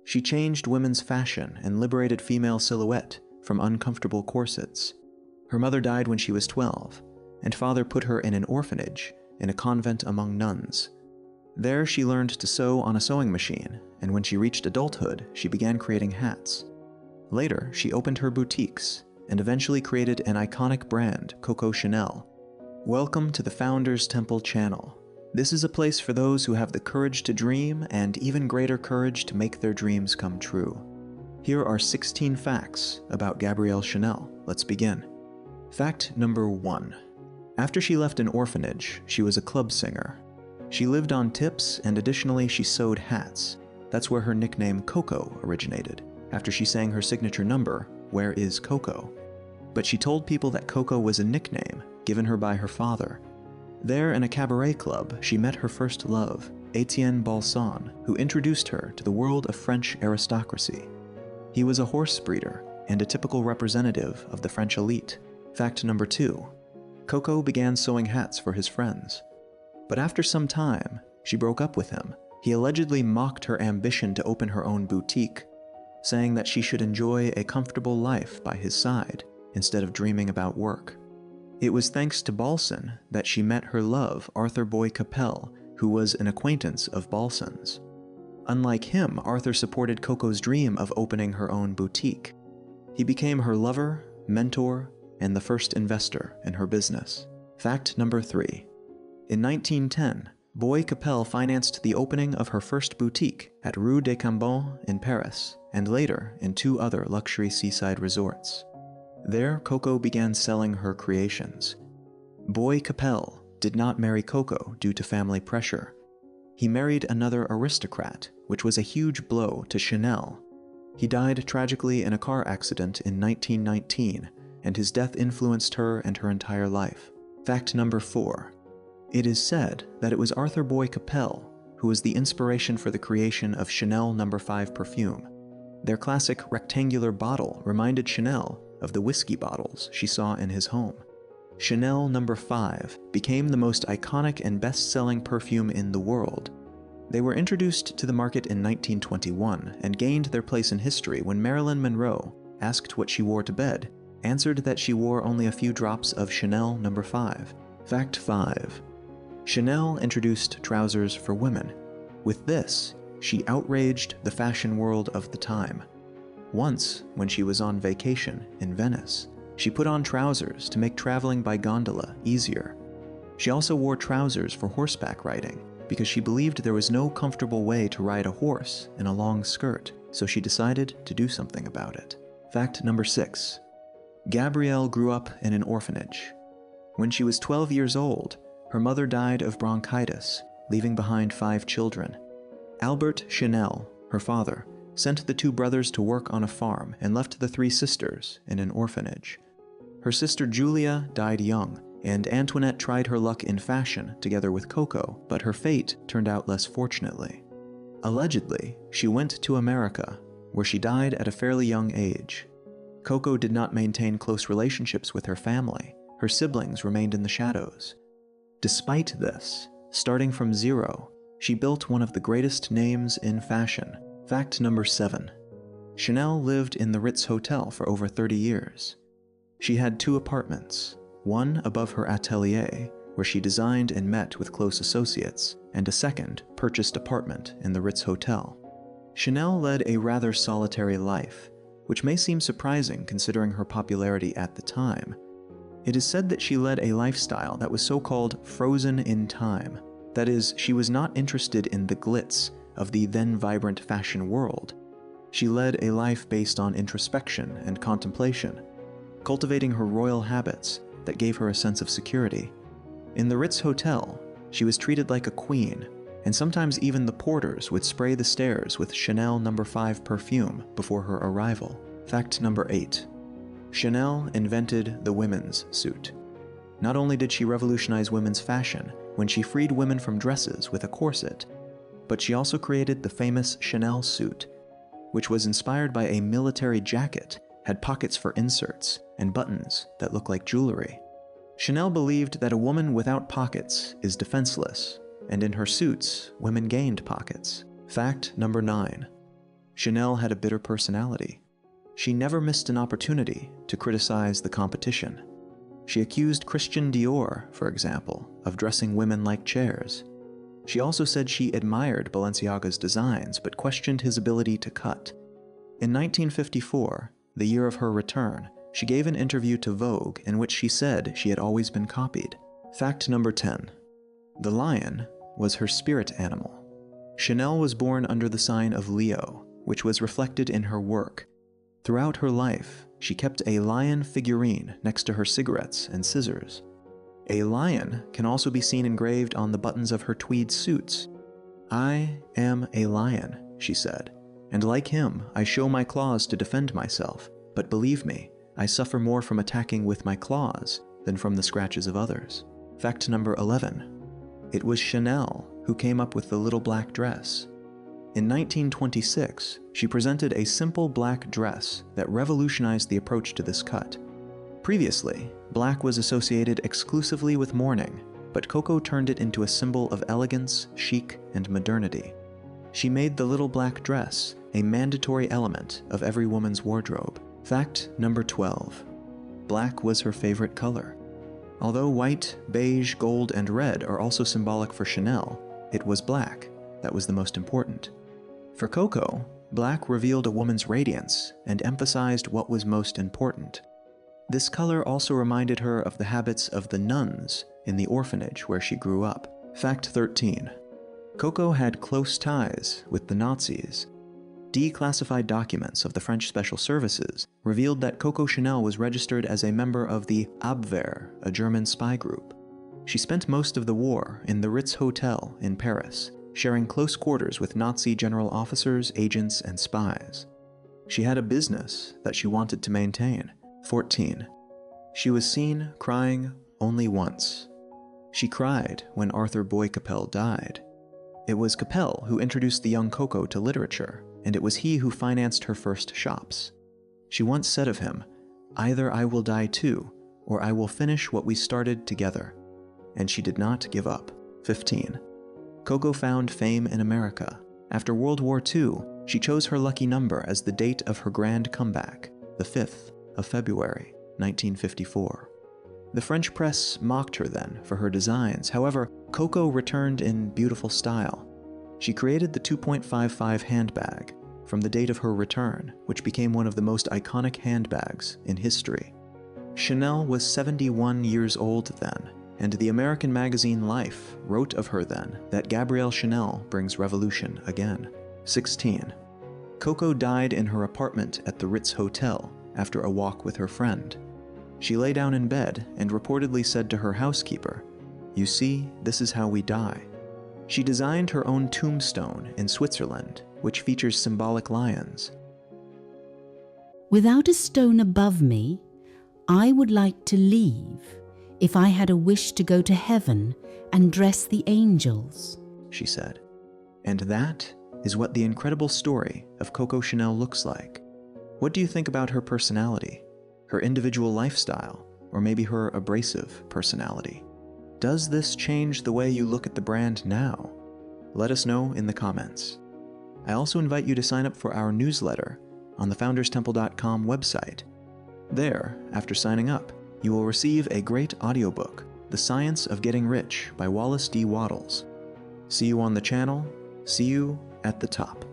She changed women's fashion and liberated female silhouette from uncomfortable corsets. Her mother died when she was 12, and father put her in an orphanage in a convent among nuns. There she learned to sew on a sewing machine, and when she reached adulthood, she began creating hats. Later, she opened her boutiques and eventually created an iconic brand, Coco Chanel. Welcome to the Founders Temple channel. This is a place for those who have the courage to dream and even greater courage to make their dreams come true. Here are 16 facts about Gabrielle Chanel. Let's begin. Fact number 1. After she left an orphanage, she was a club singer. She lived on tips, and additionally she sewed hats. That's where her nickname Coco originated, after she sang her signature number, "Where is Coco?" But she told people that Coco was a nickname given her by her father. There in a cabaret club, she met her first love, Etienne Balsan, who introduced her to the world of French aristocracy. He was a horse breeder and a typical representative of the French elite. Fact number 2. Coco began sewing hats for his friends. But after some time, she broke up with him. He allegedly mocked her ambition to open her own boutique, saying that she should enjoy a comfortable life by his side instead of dreaming about work. It was thanks to Balsan that she met her love, Arthur Boy Capel, who was an acquaintance of Balsan's. Unlike him, Arthur supported Coco's dream of opening her own boutique. He became her lover, mentor, and the first investor in her business. Fact number 3. In 1910, Boy Capel financed the opening of her first boutique at Rue des Cambons in Paris, and later in 2 other luxury seaside resorts. There, Coco began selling her creations. Boy Capel did not marry Coco due to family pressure. He married another aristocrat, which was a huge blow to Chanel. He died tragically in a car accident in 1919, and his death influenced her and her entire life. Fact number 4. It is said that it was Arthur Boy Capel who was the inspiration for the creation of Chanel No. 5 perfume. Their classic rectangular bottle reminded Chanel of the whiskey bottles she saw in his home. Chanel No. 5 became the most iconic and best-selling perfume in the world. They were introduced to the market in 1921 and gained their place in history when Marilyn Monroe, asked what she wore to bed, answered that she wore only a few drops of Chanel No. 5. Fact 5. Chanel introduced trousers for women. With this, she outraged the fashion world of the time. Once, when she was on vacation in Venice, she put on trousers to make traveling by gondola easier. She also wore trousers for horseback riding because she believed there was no comfortable way to ride a horse in a long skirt, so she decided to do something about it. Fact number 6. Gabrielle grew up in an orphanage. When she was 12 years old, her mother died of bronchitis, leaving behind 5 children. Albert Chanel, her father, sent the 2 brothers to work on a farm and left the 3 sisters in an orphanage. Her sister Julia died young, and Antoinette tried her luck in fashion together with Coco, but her fate turned out less fortunately. Allegedly, she went to America, where she died at a fairly young age. Coco did not maintain close relationships with her family. Her siblings remained in the shadows. Despite this, starting from zero, she built one of the greatest names in fashion. Fact number 7. Chanel lived in the Ritz Hotel for over 30 years. She had 2 apartments, one above her atelier, where she designed and met with close associates, and a second, purchased apartment in the Ritz Hotel. Chanel led a rather solitary life, which may seem surprising considering her popularity at the time. It is said that she led a lifestyle that was so-called frozen in time. That is, she was not interested in the glitz of the then vibrant fashion world. She led a life based on introspection and contemplation, cultivating her royal habits that gave her a sense of security. In the Ritz Hotel, she was treated like a queen, and sometimes even the porters would spray the stairs with Chanel No. 5 perfume before her arrival. Fact number 8. Chanel invented the women's suit. Not only did she revolutionize women's fashion when she freed women from dresses with a corset, but she also created the famous Chanel suit, which was inspired by a military jacket, had pockets for inserts, and buttons that look like jewelry. Chanel believed that a woman without pockets is defenseless, and in her suits, women gained pockets. Fact number 9. Chanel had a bitter personality. She never missed an opportunity to criticize the competition. She accused Christian Dior, for example, of dressing women like chairs. She also said she admired Balenciaga's designs but questioned his ability to cut. In 1954, the year of her return, she gave an interview to Vogue in which she said she had always been copied. Fact number 10. The lion was her spirit animal. Chanel was born under the sign of Leo, which was reflected in her work. Throughout her life, she kept a lion figurine next to her cigarettes and scissors. A lion can also be seen engraved on the buttons of her tweed suits. "I am a lion," she said, "and like him, I show my claws to defend myself, but believe me, I suffer more from attacking with my claws than from the scratches of others." Fact number 11. It was Chanel who came up with the little black dress. In 1926, she presented a simple black dress that revolutionized the approach to this cut. Previously, black was associated exclusively with mourning, but Coco turned it into a symbol of elegance, chic, and modernity. She made the little black dress a mandatory element of every woman's wardrobe. Fact number 12. Black was her favorite color. Although white, beige, gold, and red are also symbolic for Chanel, it was black that was the most important. For Coco, black revealed a woman's radiance and emphasized what was most important. This color also reminded her of the habits of the nuns in the orphanage where she grew up. Fact 13. Coco had close ties with the Nazis. Declassified documents of the French Special Services revealed that Coco Chanel was registered as a member of the Abwehr, a German spy group. She spent most of the war in the Ritz Hotel in Paris, sharing close quarters with Nazi general officers, agents, and spies. She had a business that she wanted to maintain. 14. She was seen crying only once. She cried when Arthur Boy Capel died. It was Capel who introduced the young Coco to literature, and it was he who financed her first shops. She once said of him, "Either I will die too, or I will finish what we started together." And she did not give up. 15. Coco found fame in America. After World War II, she chose her lucky number as the date of her grand comeback, the 5th of February, 1954. The French press mocked her then for her designs. However, Coco returned in beautiful style. She created the 2.55 handbag from the date of her return, which became one of the most iconic handbags in history. Chanel was 71 years old then, and the American magazine Life wrote of her then that Gabrielle Chanel brings revolution again. 16. Coco died in her apartment at the Ritz Hotel after a walk with her friend. She lay down in bed and reportedly said to her housekeeper, "You see, this is how we die." She designed her own tombstone in Switzerland, which features symbolic lions. "Without a stone above me, I would like to leave if I had a wish to go to heaven and dress the angels," she said. And that is what the incredible story of Coco Chanel looks like. What do you think about her personality, her individual lifestyle, or maybe her abrasive personality? Does this change the way you look at the brand now? Let us know in the comments. I also invite you to sign up for our newsletter on the founderstemple.com website. There, after signing up, you will receive a great audiobook, The Science of Getting Rich by Wallace D. Wattles. See you on the channel. See you at the top.